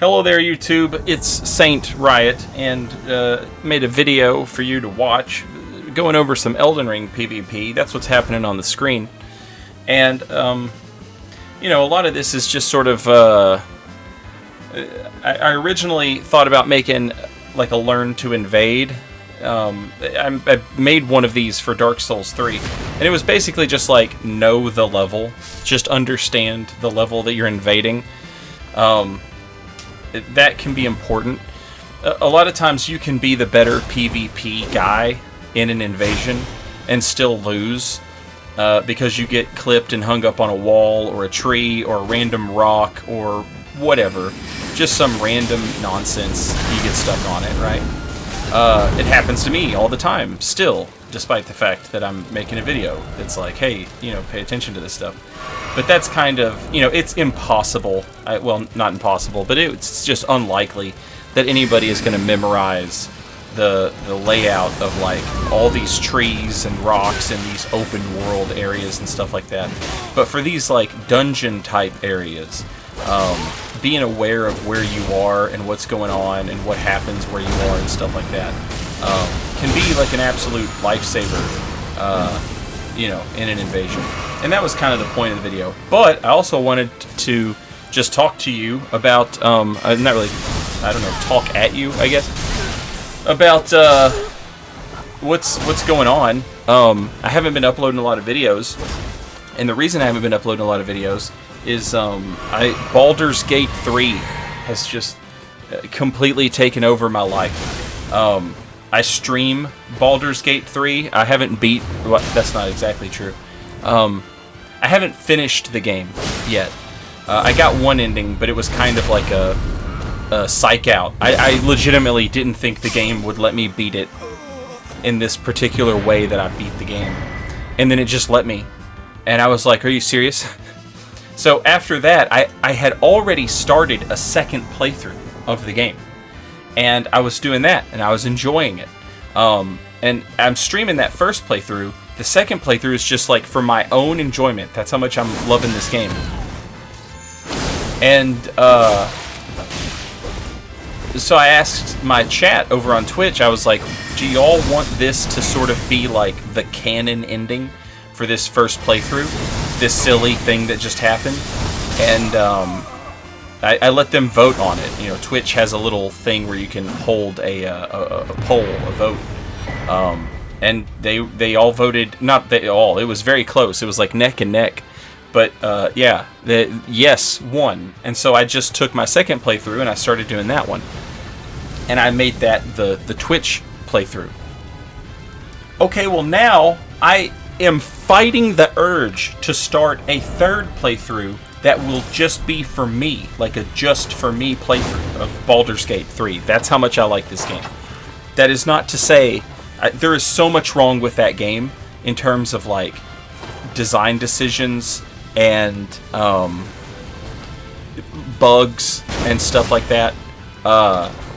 Hello there, YouTube. It's Saint Riot, and made a video for you to watch, going over some Elden Ring PvP. That's what's happening on the screen. And, you know, a lot of this is just sort of, I originally thought about making, like, a Learn to Invade. I made one of these for Dark Souls 3, and it was basically just, like, know the level. Just understand the level that you're invading. That can be important. A lot of times you can be the better PvP guy in an invasion and still lose because you get clipped and hung up on a wall or a tree or a random rock or whatever. Just some random nonsense you get stuck on it, right? It happens to me all the time still, despite the fact that I'm making a video that's like, hey, you know, pay attention to this stuff. But that's kind of, you know, it's impossible. Well, not impossible, but it's just unlikely that anybody is going to memorize the layout of, like, all these trees and rocks and these open world areas and stuff like that. But for these, like, dungeon type areas, being aware of where you are and what's going on and what happens where you are and stuff like that can be like an absolute lifesaver, you know, in an invasion. And that was kind of the point of the video. But I also wanted to just talk to you about, not really, I don't know, talk at you, I guess, about what's going on. I haven't been uploading a lot of videos, and the reason I haven't been uploading a lot of videos is Baldur's Gate 3 has just completely taken over my life. I stream Baldur's Gate 3. I haven't beat... Well, that's not exactly true. I haven't finished the game yet. I got one ending, but it was kind of like a psych out. I legitimately didn't think the game would let me beat it in this particular way that I beat the game. And then it just let me. And I was like, are you serious? So after that, I had already started a second playthrough of the game. And I was doing that, and I was enjoying it. And I'm streaming that first playthrough. The second playthrough is just, like, for my own enjoyment. That's how much I'm loving this game. And, so I asked my chat over on Twitch, I was like, do y'all want this to sort of be, like, the canon ending for this first playthrough? This silly thing that just happened? And, I let them vote on it. You know, Twitch has a little thing where you can hold a poll, a vote. And they all voted, not they all, it was very close. It was like neck and neck. But, yeah, the yes won. And so I just took my second playthrough and I started doing that one. And I made that the Twitch playthrough. Okay, well now I am fighting the urge to start a third playthrough that will just be for me, like a just for me playthrough of Baldur's Gate 3. That's how much I like this game. That is not to say, there is so much wrong with that game in terms of, like, design decisions and bugs and stuff like that.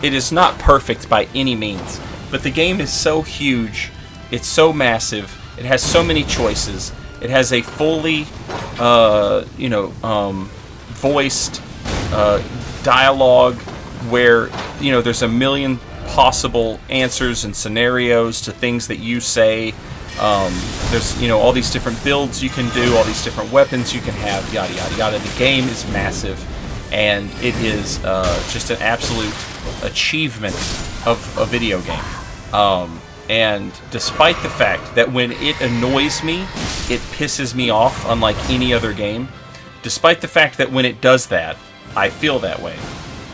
It is not perfect by any means, but the game is so huge, it's so massive, it has so many choices. It has a fully, you know, voiced dialogue where, you know, there's a million possible answers and scenarios to things that you say. There's, you know, all these different builds you can do, all these different weapons you can have, yada, yada, yada. The game is massive, and it is just an absolute achievement of a video game. And despite the fact that when it annoys me, it pisses me off unlike any other game, despite the fact that when it does that, I feel that way,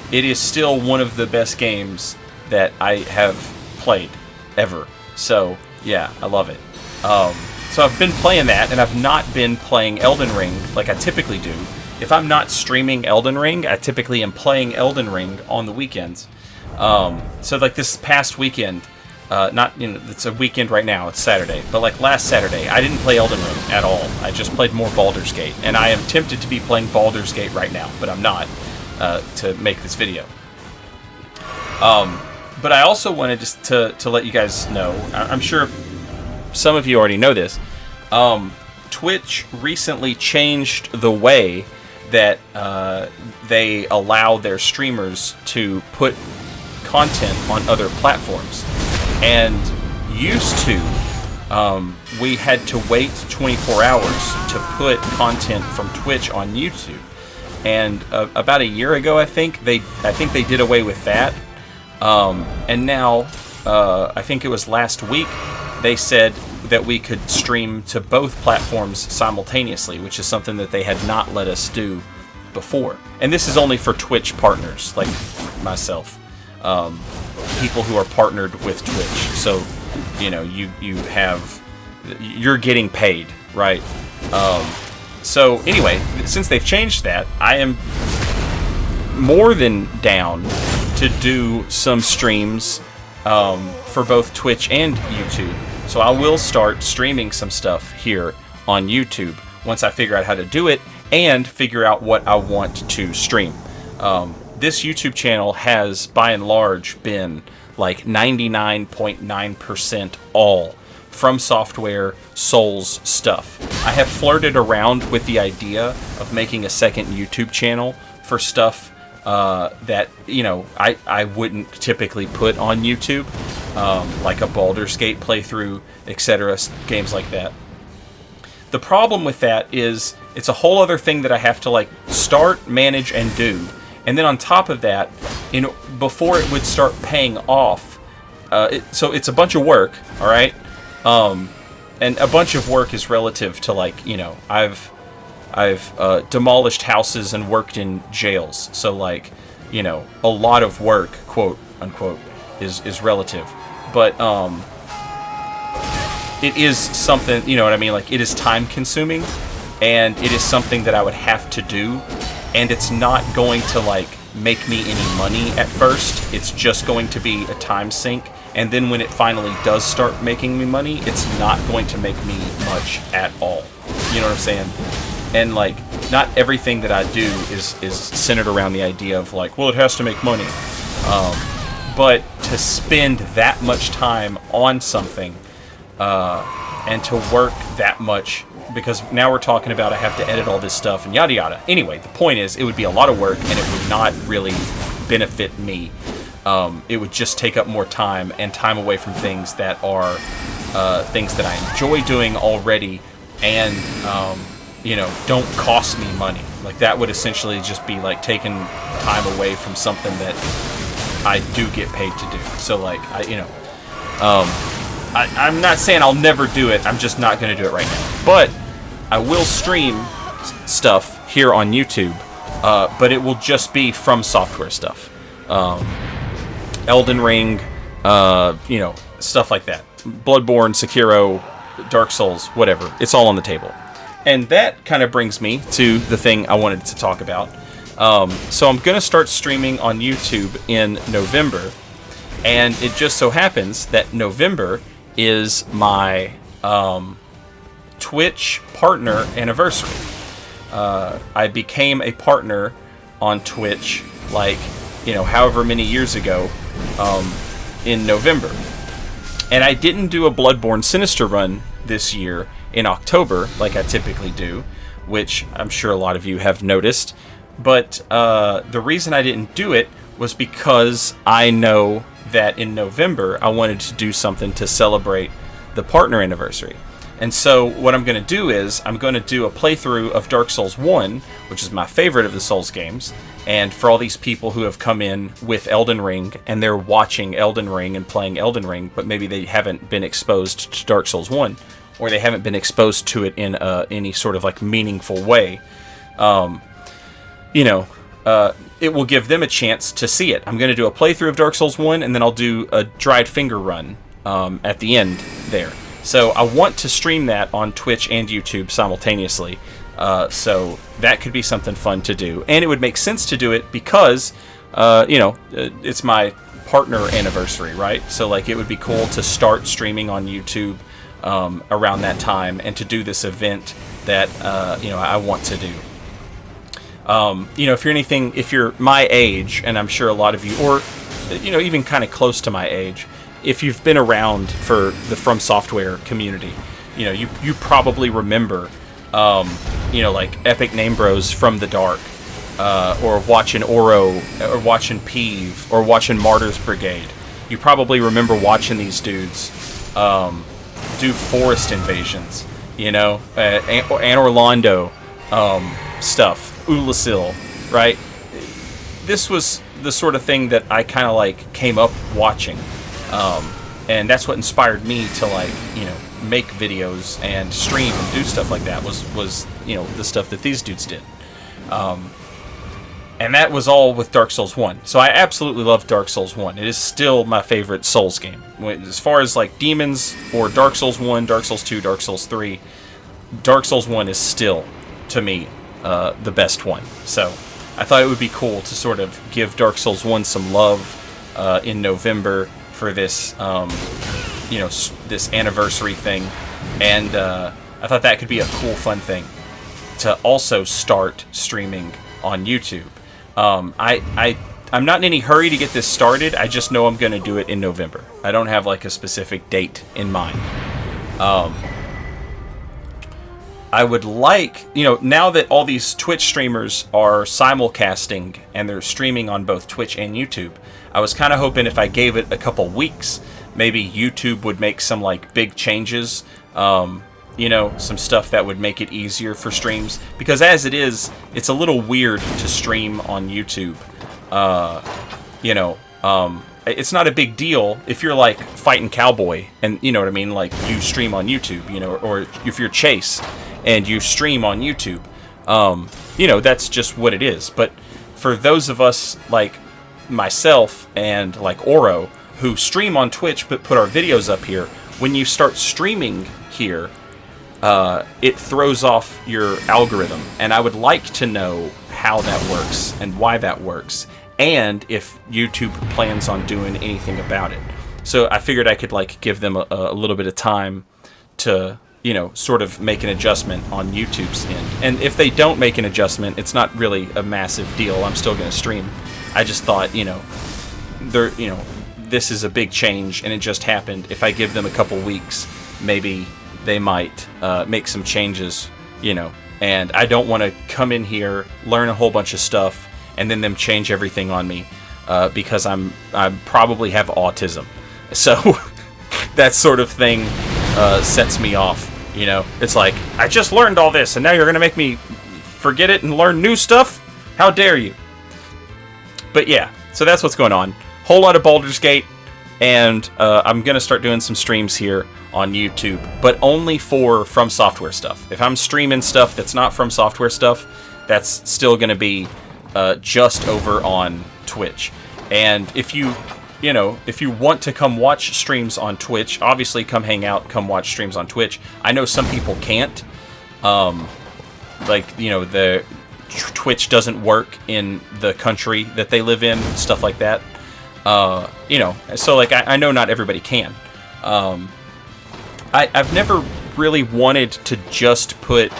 it is still one of the best games that I have played ever. So, yeah, I love it. So I've been playing that, and I've not been playing Elden Ring like I typically do. If I'm not streaming Elden Ring, I typically am playing Elden Ring on the weekends. So, like, this past weekend... not, you know, it's a weekend right now, it's Saturday, but like last Saturday, I didn't play Elden Ring at all. I just played more Baldur's Gate, and I am tempted to be playing Baldur's Gate right now, but I'm not, to make this video. But I also wanted to let you guys know, I'm sure some of you already know this, Twitch recently changed the way that they allow their streamers to put content on other platforms. And used to, we had to wait 24 hours to put content from Twitch on YouTube. And about a year ago, I think they did away with that. And now, I think it was last week, they said that we could stream to both platforms simultaneously, which is something that they had not let us do before. And this is only for Twitch partners, like myself, people who are partnered with Twitch. So, you're getting paid, right? So anyway, since they've changed that, I am more than down to do some streams for both Twitch and YouTube. So I will start streaming some stuff here on YouTube once I figure out how to do it and figure out what I want to stream. This YouTube channel has, by and large, been like 99.9% all From Software Souls stuff. I have flirted around with the idea of making a second YouTube channel for stuff that, I wouldn't typically put on YouTube, like a Baldur's Gate playthrough, etc., games like that. The problem with that is it's a whole other thing that I have to start, manage, and do. And then on top of that, before it would start paying off, so it's a bunch of work, all right? And a bunch of work is relative to I've demolished houses and worked in jails. So a lot of work, quote unquote, is relative. But it is something, you know what I mean? It is time consuming, and it is something that I would have to do, and it's not going to make me any money at first. It's just going to be a time sink. And then when it finally does start making me money, it's not going to make me much at all. You know what I'm saying? And not everything that I do is centered around the idea of well, it has to make money. But to spend that much time on something and to work that much, because now we're talking about I have to edit all this stuff and yada yada. Anyway, the point is it would be a lot of work and it would not really benefit me. It would just take up more time and time away from things that are things that I enjoy doing already and, don't cost me money. That would essentially just be taking time away from something that I do get paid to do. So I'm not saying I'll never do it. I'm just not going to do it right now. But I will stream stuff here on YouTube, but it will just be From Software stuff. Elden Ring, stuff like that. Bloodborne, Sekiro, Dark Souls, whatever. It's all on the table. And that kind of brings me to the thing I wanted to talk about. So I'm going to start streaming on YouTube in November. And it just so happens that November is my Twitch partner anniversary. I became a partner on Twitch however many years ago in November. And I didn't do a Bloodborne Sinister run this year in October like I typically do, which I'm sure a lot of you have noticed. But the reason I didn't do it was because I know that in November I wanted to do something to celebrate the partner anniversary. And so what I'm going to do is I'm going to do a playthrough of Dark Souls 1, which is my favorite of the Souls games. And for all these people who have come in with Elden Ring and they're watching Elden Ring and playing Elden Ring, but maybe they haven't been exposed to Dark Souls 1, or they haven't been exposed to it in any sort of meaningful way, it will give them a chance to see it. I'm going to do a playthrough of Dark Souls 1, and then I'll do a dried finger run at the end there. So I want to stream that on Twitch and YouTube simultaneously. So that could be something fun to do. And it would make sense to do it because, it's my partner anniversary, right? So it would be cool to start streaming on YouTube around that time and to do this event that, I want to do. If you're my age, and I'm sure a lot of you, or, even kind of close to my age, if you've been around for the From Software community, you probably remember You know, like Epic Name Bros from the Dark, or watching Oro, or watching Peeve, or watching Martyrs Brigade. You probably remember watching these dudes do forest invasions, you know, and Orlando stuff, Ulasil, right? This was the sort of thing that I kind of like came up watching, and that's what inspired me to, like, you know, make videos and stream and do stuff like that. Was you know, the stuff that these dudes did. And that was all with Dark Souls 1. So I absolutely love Dark Souls 1. It is still my favorite Souls game. As far as like demons or Dark Souls 1, Dark Souls 2, Dark Souls 3, Dark Souls 1 is still, to me, the best one. So I thought it would be cool to sort of give Dark Souls 1 some love in November for this, you know, this anniversary thing. And I thought that could be a cool, fun thing to also start streaming on YouTube. I'm not in any hurry to get this started. I just know I'm going to do it in November. I don't have like a specific date in mind. I would like, you know, now that all these Twitch streamers are simulcasting and they're streaming on both Twitch and YouTube, I was kind of hoping if I gave it a couple weeks, maybe YouTube would make some like big changes. You know, some stuff that would make it easier for streams, because as it is, it's a little weird to stream on YouTube. You know, it's not a big deal if you're like fighting Cowboy and, you know what I mean, like you stream on YouTube, you know, or if you're Chase and you stream on YouTube, you know, that's just what it is. But for those of us like myself and like Oro who stream on Twitch but put our videos up here, when you start streaming here, it throws off your algorithm, and I would like to know how that works and why that works, and if YouTube plans on doing anything about it. So I figured I could like give them a little bit of time to, you know, sort of make an adjustment on YouTube's end. And if they don't make an adjustment, it's not really a massive deal. I'm still going to stream. I just thought, you know, this is a big change, and it just happened. If I give them a couple weeks, maybe they might make some changes, you know, and I don't want to come in here, learn a whole bunch of stuff, and then them change everything on me, because I probably have autism. So that sort of thing sets me off, you know. It's like, I just learned all this, and now you're going to make me forget it and learn new stuff? How dare you? But yeah, so that's what's going on. Whole lot of Baldur's Gate, and I'm going to start doing some streams here on YouTube, but only for From Software stuff. If I'm streaming stuff that's not From Software stuff, that's still going to be just over on Twitch. And if you want to come watch streams on Twitch, obviously come hang out, come watch streams on Twitch. I know some people can't. Like, you know, the Twitch doesn't work in the country that they live in, stuff like that. You know, so like I know not everybody can. I've never really wanted to just put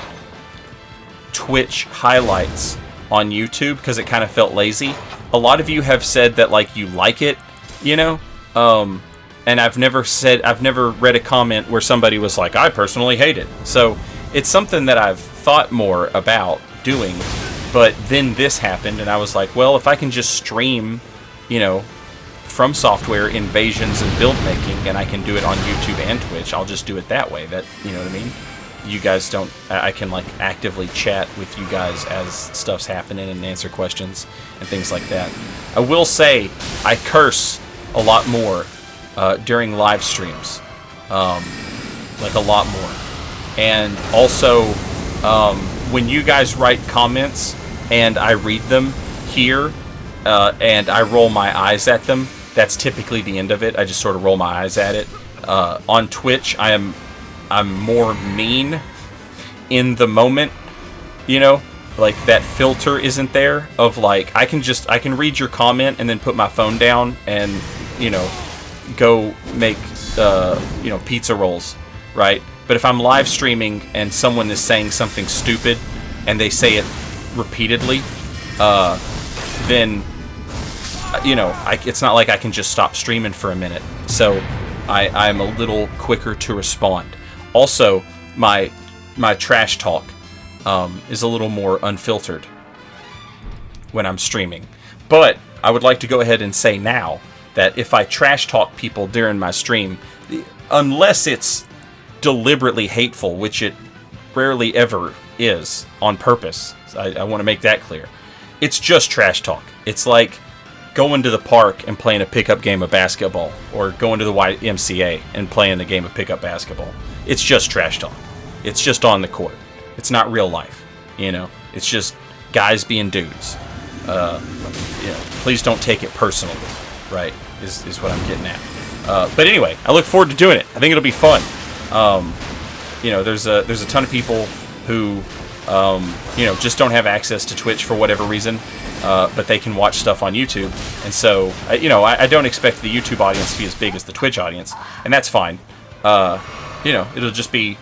Twitch highlights on YouTube because it kind of felt lazy. A lot of you have said that like you like it, you know, and I've never read a comment where somebody was like, I personally hate it. So it's something that I've thought more about doing, but then this happened and I was like, well, if I can just stream, you know, From Software invasions and build making, and I can do it on YouTube and Twitch, I'll just do it that way. That, you know what I mean? You guys don't, I can like actively chat with you guys as stuff's happening and answer questions and things like that. I will say I curse a lot more during live streams, like a lot more. And also when you guys write comments and I read them here and I roll my eyes at them, that's typically the end of it. I just sort of roll my eyes at it. On Twitch, I'm more mean in the moment, you know, like that filter isn't there of like, I can read your comment and then put my phone down and, you know, go make, you know, pizza rolls, right? But if I'm live streaming and someone is saying something stupid and they say it repeatedly, then, you know, it's not like I can just stop streaming for a minute. So I'm a little quicker to respond. Also, my trash talk is a little more unfiltered when I'm streaming. But I would like to go ahead and say now that if I trash talk people during my stream, unless it's deliberately hateful, which it rarely ever is on purpose, I want to make that clear. It's just trash talk. It's like going to the park and playing a pickup game of basketball, or going to the YMCA and playing a game of pickup basketball. It's just trash talk. It's just on the court. It's not real life, you know. It's just guys being dudes. Please don't take it personally, right? Is what I'm getting at. But anyway, I look forward to doing it. I think it'll be fun. There's a ton of people who just don't have access to Twitch for whatever reason, but they can watch stuff on YouTube. And so, I don't expect the YouTube audience to be as big as the Twitch audience, and that's fine. It'll just be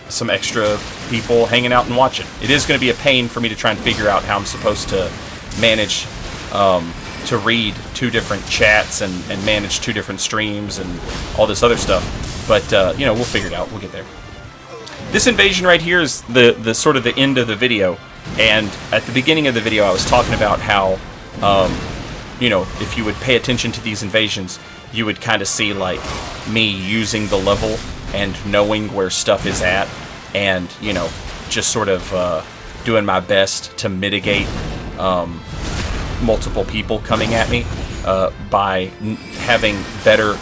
some extra people hanging out and watching. It is going to be a pain for me to try and figure out how I'm supposed to manage to read 2 different chats and manage 2 different streams and all this other stuff. But, we'll figure it out. We'll get there. This invasion right here is the sort of the end of the video. And at the beginning of the video, I was talking about how, if you would pay attention to these invasions, you would kind of see, like, me using the level and knowing where stuff is at, and, just sort of doing my best to mitigate multiple people coming at me by having better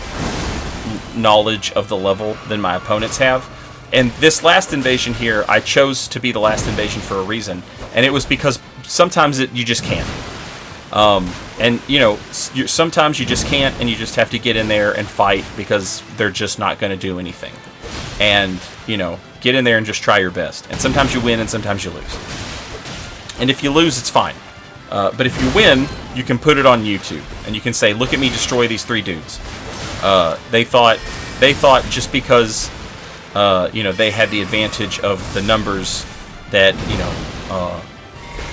knowledge of the level than my opponents have. And this last invasion here, I chose to be the last invasion for a reason, and it was because sometimes you just can't. Sometimes you just can't, and you just have to get in there and fight because they're just not going to do anything. And, get in there and just try your best. And sometimes you win and sometimes you lose. And if you lose, it's fine. But if you win, you can put it on YouTube, and you can say, look at me destroy these 3 dudes. They thought just because, they had the advantage of the numbers that,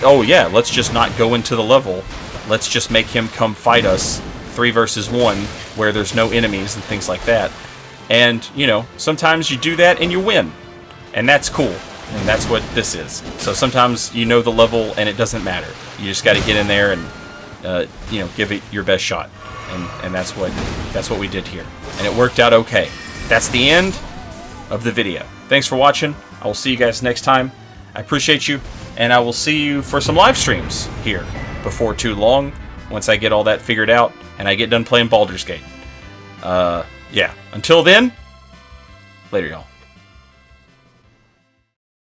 oh yeah, let's just not go into the level. Let's just make him come fight us 3 versus 1 where there's no enemies and things like that. And, sometimes you do that and you win. And that's cool. And that's what this is. So sometimes you know the level and it doesn't matter. You just got to get in there and, give it your best shot. And that's what we did here. And it worked out okay. That's the end of the video. Thanks for watching. I will see you guys next time. I appreciate you. And I will see you for some live streams here before too long, once I get all that figured out and I get done playing Baldur's Gate. Yeah. Until then, later, y'all.